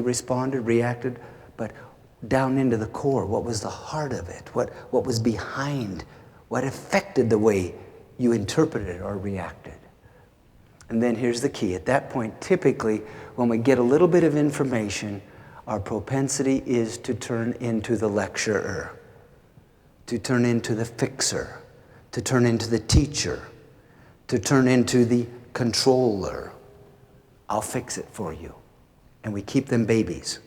responded, reacted, but down into the core, what was the heart of it? What was behind? What affected the way you interpreted or reacted? And then here's the key. At that point, typically, when we get a little bit of information, our propensity is to turn into the lecturer, to turn into the fixer, to turn into the teacher, to turn into the controller. I'll fix it for you. And we keep them babies.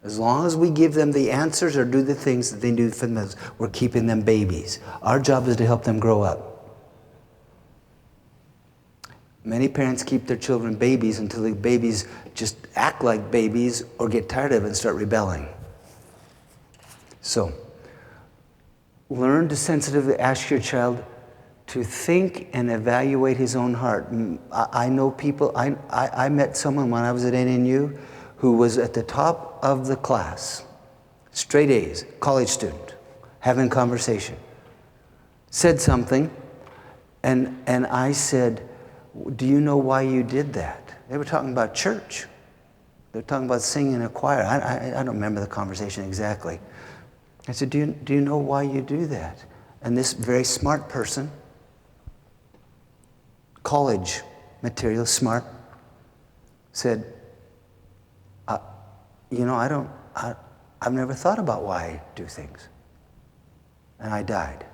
As long as we give them the answers or do the things that they do for themselves, we're keeping them babies. Our job is to help them grow up. Many parents keep their children babies until the babies just act like babies or get tired of it and start rebelling. So, learn to sensitively ask your child to think and evaluate his own heart. I know people, I met someone when I was at NNU who was at the top of the class, straight A's, college student, having a conversation. Said something, and I said, do you know why you did that? They were talking about church. They were talking about singing in a choir. I don't remember the conversation exactly. I said, do you know why you do that? And this very smart person, college material, smart, said, I've never thought about why I do things. And I died.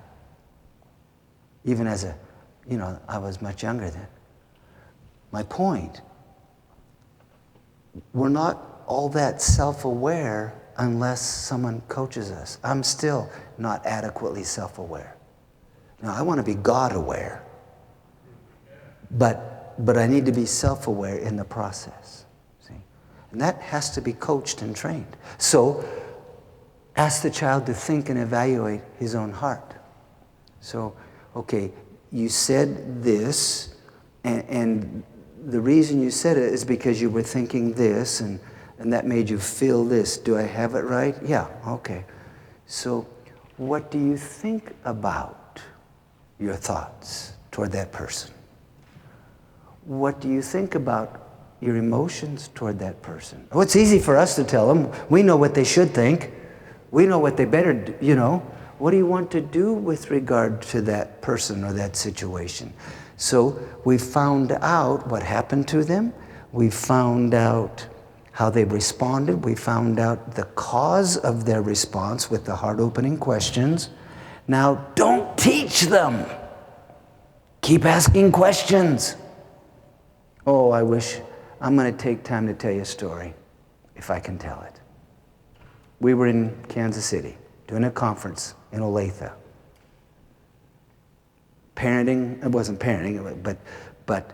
Even as I was much younger then. My point, we're not all that self-aware unless someone coaches us. I'm still not adequately self-aware. Now, I want to be God-aware, but I need to be self-aware in the process. See? And that has to be coached and trained. So, ask the child to think and evaluate his own heart. So, okay, you said this, and the reason you said it is because you were thinking this, and that made you feel this. Do I have it right? Yeah, okay. So what do you think about your thoughts toward that person? What do you think about your emotions toward that person? Well, it's easy for us to tell them. We know what they should think. We know what they better do, What do you want to do with regard to that person or that situation? So we found out what happened to them. We found out how they responded. We found out the cause of their response with the heart-opening questions. Now, don't teach them. Keep asking questions. Oh, I'm going to take time to tell you a story, if I can tell it. We were in Kansas City doing a conference in Olathe. Parenting, it wasn't parenting, but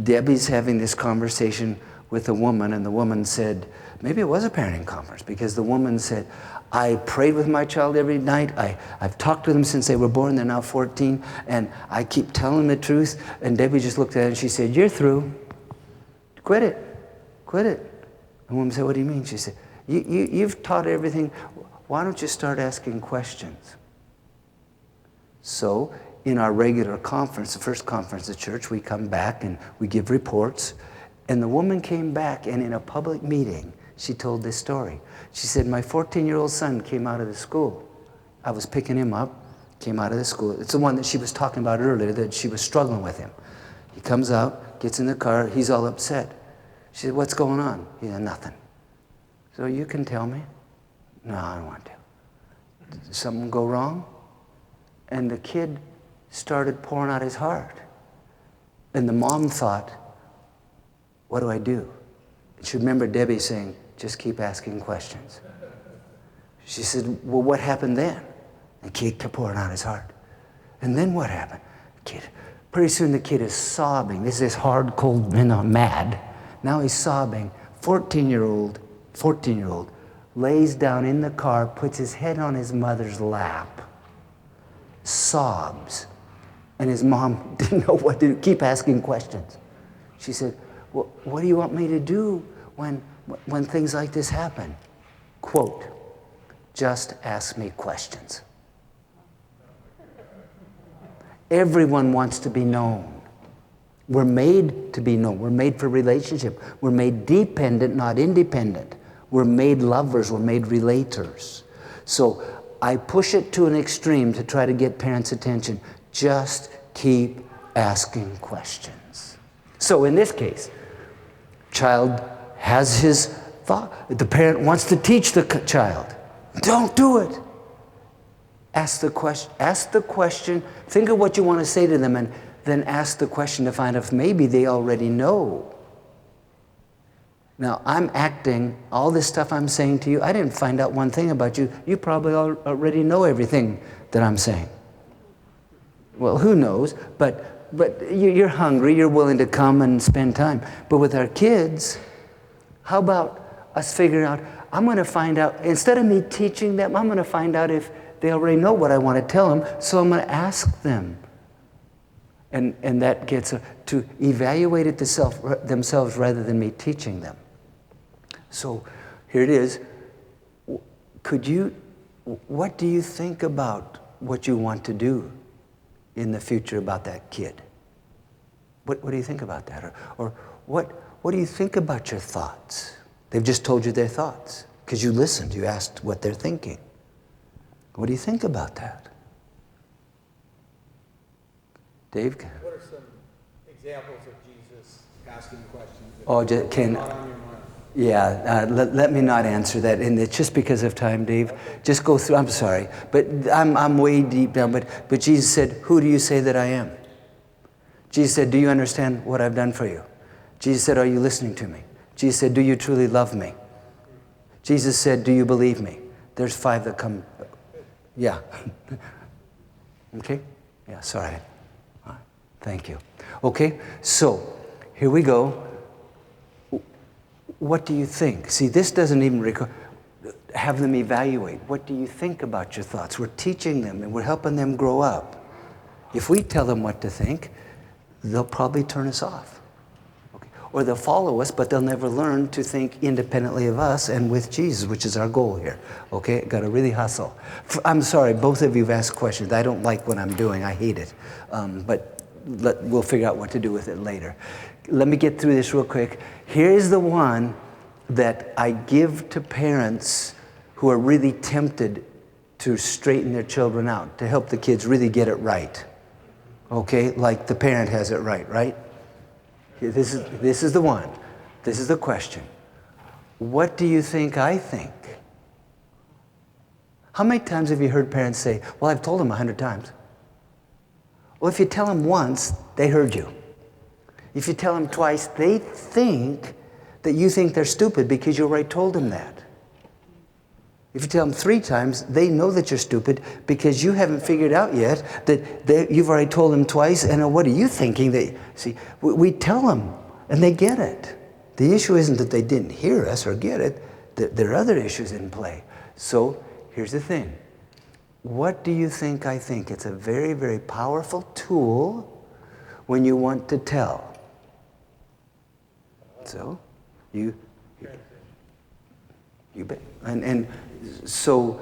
Debbie's having this conversation with a woman, and the woman said, maybe it was a parenting conference, because the woman said, I prayed with my child every night. I've talked to them since they were born. They're now 14, and I keep telling them the truth. And Debbie just looked at her and she said, you're through. Quit it. And the woman said, what do you mean? She said, you've taught everything. Why don't you start asking questions? So, in our regular conference, the first conference at church, we come back and we give reports. And the woman came back, and in a public meeting, she told this story. She said, my 14-year-old son came out of the school. I was picking him up, came out of the school. It's the one that she was talking about earlier, that she was struggling with him. He comes out, gets in the car, he's all upset. She said, what's going on? He said, nothing. So you can tell me. No, I don't want to. Did something go wrong? And the kid started pouring out his heart. And the mom thought, what do I do? And she remembered Debbie saying, just keep asking questions. She said, well, what happened then? The kid kept pouring out his heart. And then what happened? Pretty soon the kid is sobbing. This is hard, cold, mad. Now he's sobbing. 14-year-old lays down in the car, puts his head on his mother's lap, sobs. And his mom didn't know what to do, keep asking questions. She said, well, what do you want me to do when things like this happen? Quote, just ask me questions. Everyone wants to be known. We're made to be known. We're made for relationship. We're made dependent, not independent. We're made lovers. We're made relators. So I push it to an extreme to try to get parents' attention. Just keep asking questions. So in this case, child has his thought. The parent wants to teach the child. Don't do it. Ask the question. Ask the question. Think of what you want to say to them, and then ask the question to find out if maybe they already know. Now, I'm acting, all this stuff I'm saying to you, I didn't find out one thing about you. You probably already know everything that I'm saying. Well, who knows? But you're hungry, you're willing to come and spend time. But with our kids, how about us figuring out, I'm going to find out, instead of me teaching them, I'm going to find out if they already know what I want to tell them, so I'm going to ask them. And that gets to evaluate it themselves rather than me teaching them. So here it is. What do you think about what you want to do in the future about that kid? What do you think about that? Or what do you think about your thoughts? They've just told you their thoughts because you listened. You asked what they're thinking. What do you think about that? Dave? What are some examples of Jesus asking questions? Let me not answer that. And it's just because of time, Dave. Just go through. I'm sorry. But I'm way deep down. But Jesus said, who do you say that I am? Jesus said, do you understand what I've done for you? Jesus said, are you listening to me? Jesus said, do you truly love me? Jesus said, do you believe me? There's 5 that come. Yeah. Okay? Yeah, sorry. All right. Thank you. Okay, so here we go. What do you think? See, this doesn't even have them evaluate. What do you think about your thoughts? We're teaching them and we're helping them grow up. If we tell them what to think, they'll probably turn us off. Okay. Or they'll follow us, but they'll never learn to think independently of us and with Jesus, which is our goal here. Okay, got to really hustle. I'm sorry, both of you have asked questions. I don't like what I'm doing. I hate it. But we'll figure out what to do with it later. Let me get through this real quick. Here's the one that I give to parents who are really tempted to straighten their children out, to help the kids really get it right. Okay, like the parent has it right? This is the one. This is the question. What do you think I think? How many times have you heard parents say, well, I've told them 100 times. Well, if you tell them once, they heard you. If you tell them twice, they think that you think they're stupid because you already told them that. If you tell them 3 times, they know that you're stupid because you haven't figured out yet that you've already told them twice, and what are you thinking? See, we tell them, and they get it. The issue isn't that they didn't hear us or get it. There are other issues in play. So here's the thing. What do you think I think? It's a very, very powerful tool when you want to tell. So, you bet. And so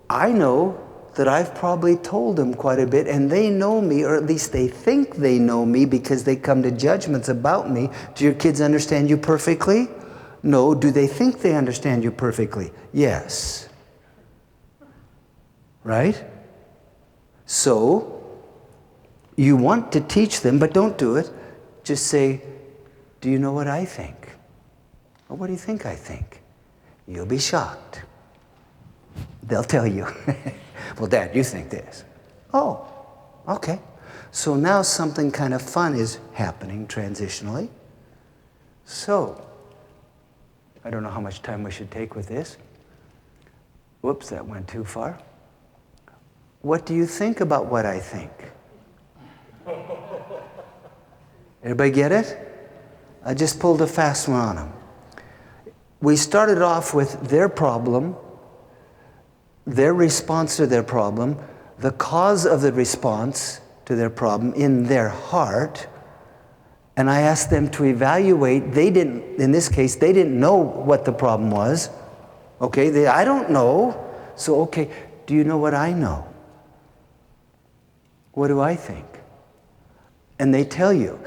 I know that I've probably told them quite a bit, and they know me, or at least they think they know me because they come to judgments about me. Do your kids understand you perfectly? No. Do they think they understand you perfectly? Yes. Right? So, you want to teach them, but don't do it. Just say, do you know what I think? Or what do you think I think? You'll be shocked. They'll tell you, well, Dad, you think this. Oh, okay. So now something kind of fun is happening transitionally. So, I don't know how much time we should take with this. Whoops, that went too far. What do you think about what I think? Everybody get it? I just pulled a fast one on them. We started off with their problem, their response to their problem, the cause of the response to their problem in their heart, and I asked them to evaluate. They didn't, in this case, they didn't know what the problem was. Okay, I don't know. So, okay, do you know what I know? What do I think? And they tell you.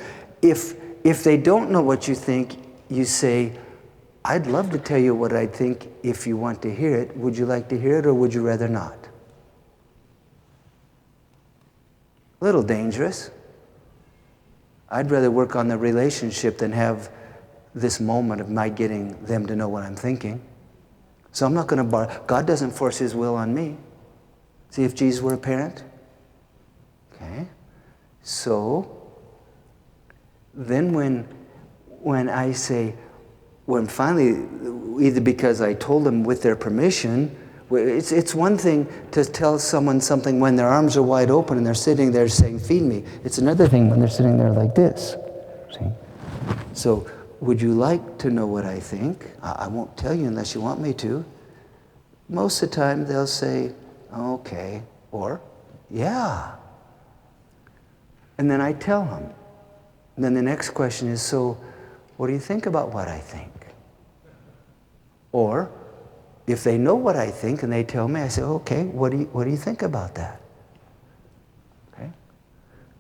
If they don't know what you think, you say, I'd love to tell you what I think if you want to hear it. Would you like to hear it, or would you rather not? A little dangerous. I'd rather work on the relationship than have this moment of my getting them to know what I'm thinking. So I'm not going to borrow. God doesn't force his will on me. See, if Jesus were a parent. Okay. So then when I say, when finally, either because I told them with their permission, it's one thing to tell someone something when their arms are wide open and they're sitting there saying, feed me. It's another thing when they're sitting there like this. See? So, would you like to know what I think? I won't tell you unless you want me to. Most of the time they'll say, okay, or, yeah. And then I tell them. And then the next question is, so what do you think about what I think? Or, if they know what I think and they tell me, I say, okay, what do you think about that? Okay?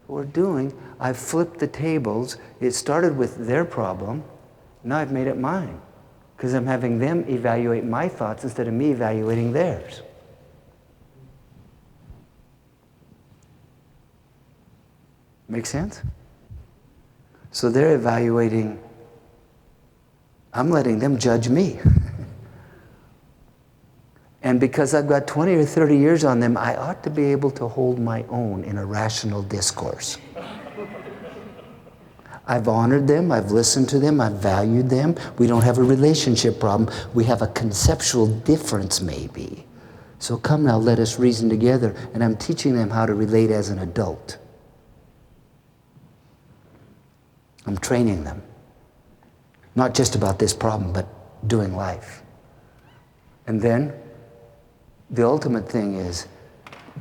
What we're doing, I've flipped the tables. It started with their problem. Now I've made it mine. Because I'm having them evaluate my thoughts instead of me evaluating theirs. Make sense? So they're evaluating, I'm letting them judge me. And because I've got 20 or 30 years on them, I ought to be able to hold my own in a rational discourse. I've honored them, I've listened to them, I've valued them. We don't have a relationship problem. We have a conceptual difference maybe. So come now, let us reason together. And I'm teaching them how to relate as an adult. I'm training them. Not just about this problem, but doing life. And then, the ultimate thing is,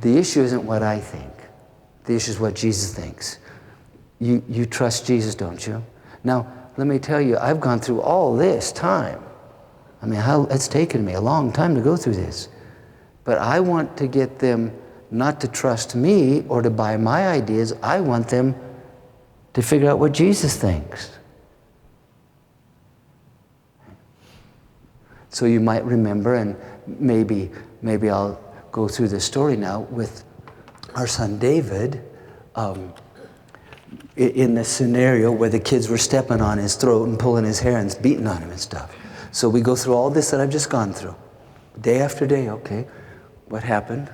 the issue isn't what I think. The issue is what Jesus thinks. You trust Jesus, don't you? Now, let me tell you, I've gone through all this time. I mean, it's taken me a long time to go through this. But I want to get them not to trust me or to buy my ideas. I want them to figure out what Jesus thinks. So you might remember, and maybe I'll go through the story now with our son David, in the scenario where the kids were stepping on his throat and pulling his hair and beating on him and stuff. So we go through all this that I've just gone through. Day after day, okay. What happened?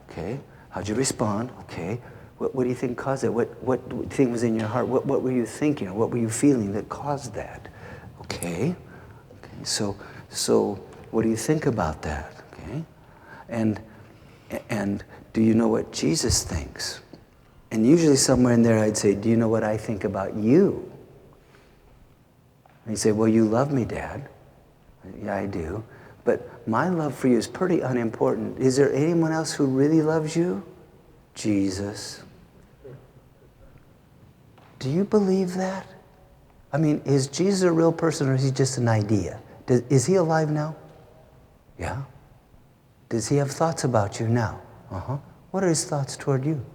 Okay. How'd you respond? Okay. What do you think caused it? What thing was in your heart? What were you thinking? What were you feeling that caused that? Okay. Okay. So what do you think about that? Okay. And do you know what Jesus thinks? And usually somewhere in there I'd say, do you know what I think about you? And he'd say, well, you love me, Dad. Yeah, I do. But my love for you is pretty unimportant. Is there anyone else who really loves you? Jesus. Do you believe that? I mean, is Jesus a real person or is he just an idea? Is he alive now? Yeah. Does he have thoughts about you now? Uh-huh. What are his thoughts toward you?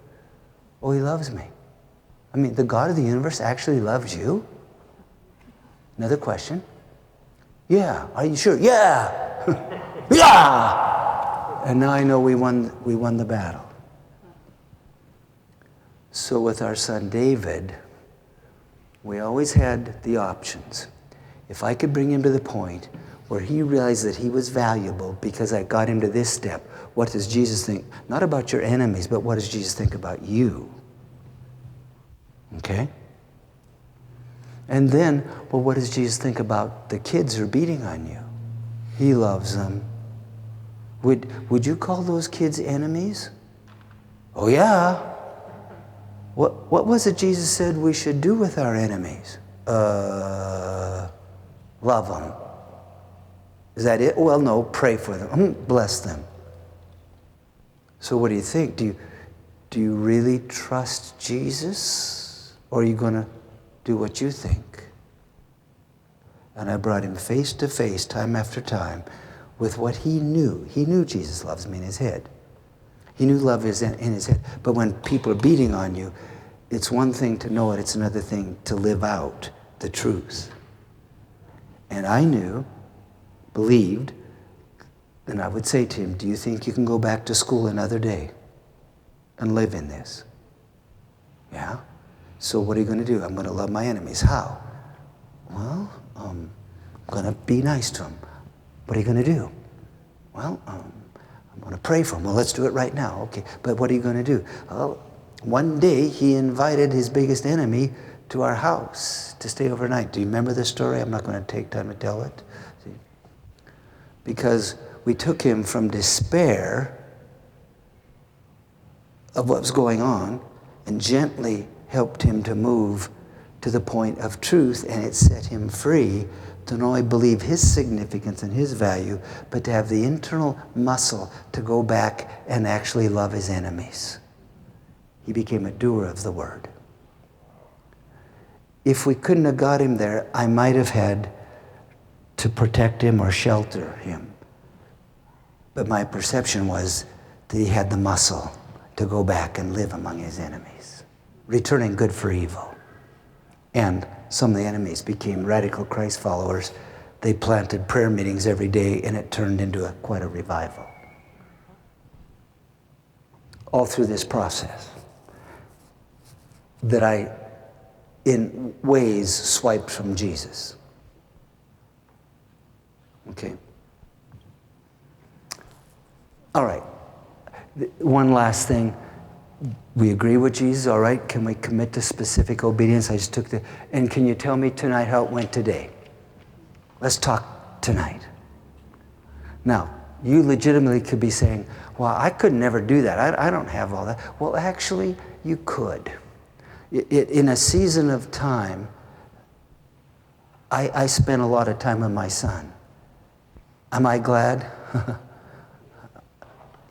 Oh, he loves me. I mean, the God of the universe actually loves you? Another question. Yeah. Are you sure? Yeah. Yeah. And now I know we won the battle. So with our son David, we always had the options. If I could bring him to the point where he realized that he was valuable because I got him to this step, what does Jesus think? Not about your enemies, but what does Jesus think about you? Okay? And then, well, what does Jesus think about the kids who are beating on you? He loves them. Would you call those kids enemies? Oh, yeah. What was it Jesus said we should do with our enemies? Love them. Is that it? Well, no, pray for them. Bless them. So what do you think? Do you really trust Jesus? Or are you going to do what you think? And I brought him face to face, time after time, with what he knew. He knew Jesus loves me in his head. He knew love is in his head. But when people are beating on you, It's one thing to know it, it's another thing to live out the truth. And I believed, and I would say to him, do you think you can go back to school another day and live in this? Yeah? So what are you going to do? I'm going to love my enemies. How? Well, I'm going to be nice to them. What are you going to do? Well, I'm going to pray for them. Well, let's do it right now. Okay, but what are you going to do? Well, one day he invited his biggest enemy to our house to stay overnight. Do you remember this story? I'm not going to take time to tell it. See? Because we took him from despair of what was going on and gently helped him to move to the point of truth, and it set him free to not only believe his significance and his value, but to have the internal muscle to go back and actually love his enemies. He became a doer of the word. If we couldn't have got him there, I might have had to protect him or shelter him. But my perception was that he had the muscle to go back and live among his enemies, returning good for evil. And some of the enemies became radical Christ followers. They planted prayer meetings every day, and it turned into quite a revival. All through this process that I, in ways, swiped from Jesus. Okay? All right. One last thing. We agree with Jesus, all right? Can we commit to specific obedience? I just took and can you tell me tonight how it went today? Let's talk tonight. Now, you legitimately could be saying, well, I could never do that. I don't have all that. Well, actually, you could. In a season of time, I spent a lot of time with my son. Am I glad?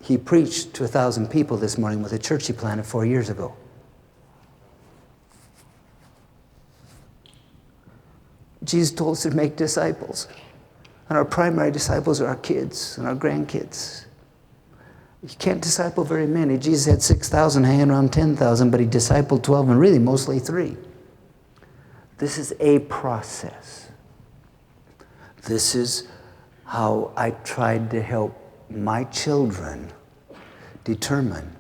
He preached to 1,000 people this morning with a church he planted 4 years ago. Jesus told us to make disciples. And our primary disciples are our kids and our grandkids. You can't disciple very many. Jesus had 6,000 hanging around 10,000, but he discipled 12 and really mostly 3. This is a process. This is how I tried to help my children determine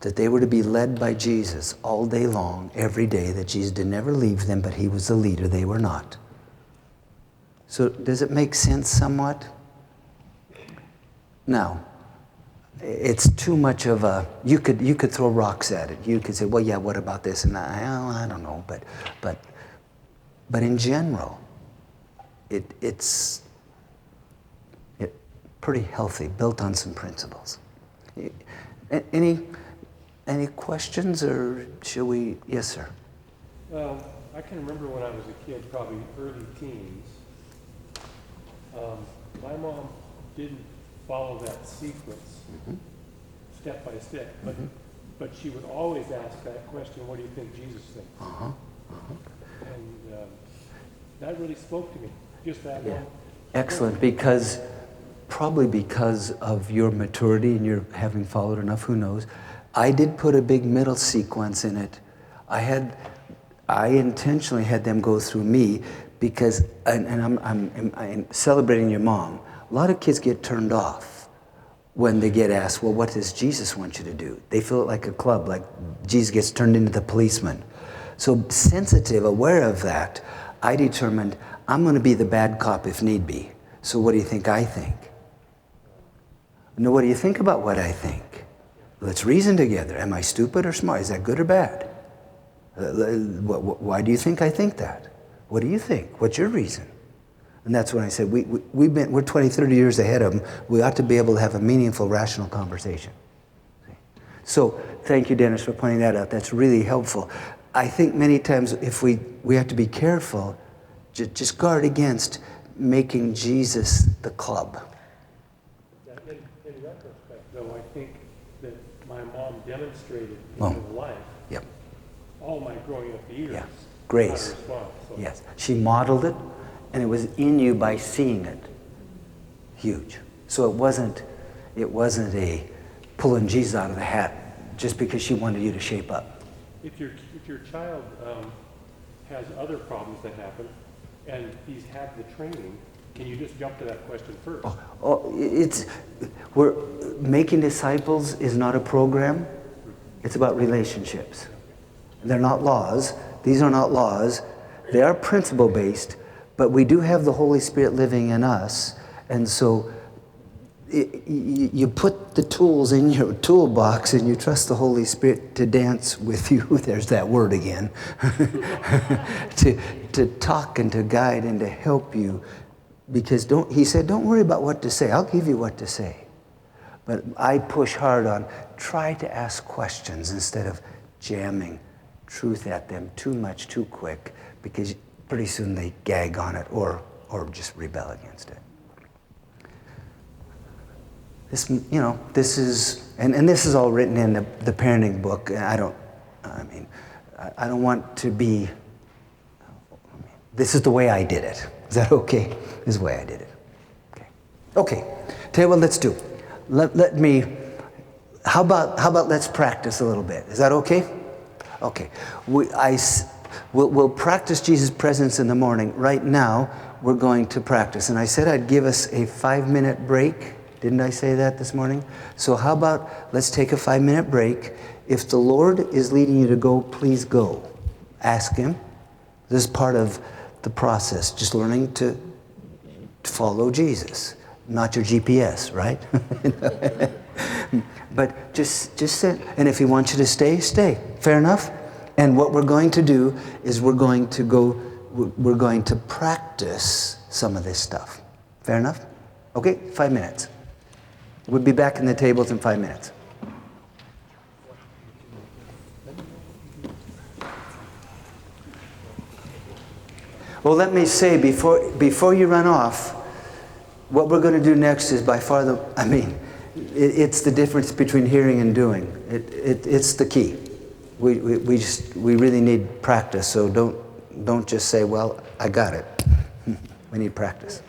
that they were to be led by Jesus all day long, every day, that Jesus did never leave them, but he was the leader. They were not. So does it make sense somewhat? Now, it's too much of a, you could throw rocks at it. You could say, well, yeah, what about this? And I don't know, but in general, it's pretty healthy, built on some principles. Any questions, or shall we? Yes, sir. Well, I can remember when I was a kid, probably early teens. My mom didn't follow that sequence, step by step, but she would always ask that question: "What do you think Jesus thinks?" And that really spoke to me. Just that one. Excellent, probably because of your maturity and your having followed enough, who knows. I did put a big middle sequence in it. I intentionally had them go through me because, and I'm celebrating your mom. A lot of kids get turned off when they get asked, well, what does Jesus want you to do? They feel it like a club, like Jesus gets turned into the policeman. So sensitive, aware of that, I determined I'm going to be the bad cop if need be. So what do you think I think? No, what do you think about what I think? Let's reason together. Am I stupid or smart? Is that good or bad? Why do you think I think that? What do you think? What's your reason? And that's when I said, we're 20, 30 years ahead of them. We ought to be able to have a meaningful, rational conversation. So thank you, Dennis, for pointing that out. That's really helpful. I think many times if we have to be careful, just guard against making Jesus the club. In retrospect, though, I think that my mom demonstrated in her life all my growing up years. Yeah. Grace. Yes. She modeled it, and it was in you by seeing it. Huge. So it wasn't a pulling Jesus out of the hat just because she wanted you to shape up. if your child has other problems that happen, and he's had the training, can you just jump to that question first? We're making disciples is not a program. It's about relationships. They're not laws. These are not laws. They are principle based, but we do have the Holy Spirit living in us, and so you put the tools in your toolbox and you trust the Holy Spirit to dance with you. There's that word again. to talk and to guide and to help you. Because he said, don't worry about what to say. I'll give you what to say. But I push hard on, try to ask questions instead of jamming truth at them too much, too quick, because pretty soon they gag on it or just rebel against it. This is, and this is all written in the parenting book. I don't want to be, this is the way I did it. Is that okay? This is the way I did it. Okay. Tell you what, let's do. Let me, how about let's practice a little bit. Is that okay? Okay. We'll practice Jesus' presence in the morning. Right now, we're going to practice. And I said I'd give us a 5-minute break. Didn't I say that this morning? So how about let's take a 5-minute break. If the Lord is leading you to go, please go. Ask Him. This is part of the process, just learning to follow Jesus, not your GPS, right? But just sit. And if He wants you to stay, stay. Fair enough? And what we're going to do is we're going to practice some of this stuff. Fair enough? Okay, 5 minutes. We'll be back in the tables in 5 minutes. Well, let me say, before you run off, what we're going to do next is by far it's the difference between hearing and doing. It's the key. We really need practice, so don't just say, well, I got it. We need practice.